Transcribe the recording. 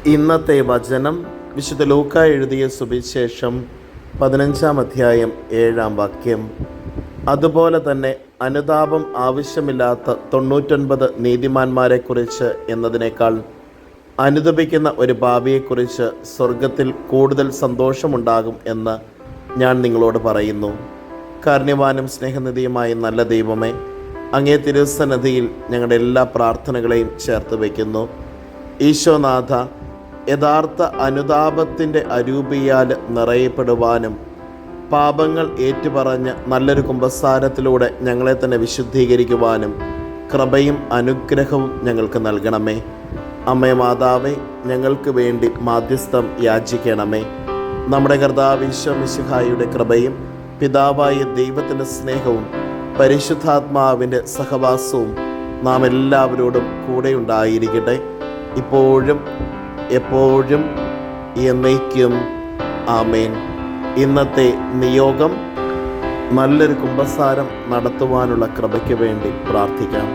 ഇന്നത്തെ വചനം വിശുദ്ധ ലൂക്ക എഴുതിയ സുവിശേഷം 15-ാം അധ്യായം 7-ാം വാക്യം. അതുപോലെ തന്നെ അനുതാപം ആവശ്യമില്ലാത്ത 99 നീതിമാന്മാരെക്കുറിച്ച് എന്നതിനേക്കാൾ അനുതപിക്കുന്ന ഒരു പാപിയെക്കുറിച്ച് സ്വർഗത്തിൽ കൂടുതൽ സന്തോഷമുണ്ടാകും എന്ന് ഞാൻ നിങ്ങളോട് പറയുന്നു. കാരുണ്യവാനും സ്നേഹനിധിയുമായ നല്ല ദൈവമേ, അങ്ങേ തിരുസന്നിധിയിൽ ഞങ്ങളുടെ എല്ലാ പ്രാർത്ഥനകളെയും ചേർത്ത് വയ്ക്കുന്നു. ഈശോനാഥ, യഥാർത്ഥ അനുതാപത്തിൻ്റെ അരൂപിയാൽ നിറയപ്പെടുവാനും പാപങ്ങൾ ഏറ്റുപറഞ്ഞ് നല്ലൊരു കുമ്പസാരത്തിലൂടെ ഞങ്ങളെ തന്നെ വിശുദ്ധീകരിക്കുവാനും കൃപയും അനുഗ്രഹവും ഞങ്ങൾക്ക് നൽകണമേ. അമ്മേ മാതാവേ, ഞങ്ങൾക്ക് വേണ്ടി മാധ്യസ്ഥം യാചിക്കണമേ. നമ്മുടെ കർത്താവ് ഈശോ മിശിഹായുടെ കൃപയും പിതാവായ ദൈവത്തിൻ്റെ സ്നേഹവും പരിശുദ്ധാത്മാവിൻ്റെ സഹവാസവും നാം എല്ലാവരോടും കൂടെ ഉണ്ടായിരിക്കട്ടെ, ഇപ്പോഴും എപ്പോഴും എന്നേക്കും. ആമേൻ. ഇന്നത്തെ നിയോഗം, നല്ലൊരു കുമ്പസാരം നടത്തുവാനുള്ള കൃപയ്ക്ക് വേണ്ടി പ്രാർത്ഥിക്കാം.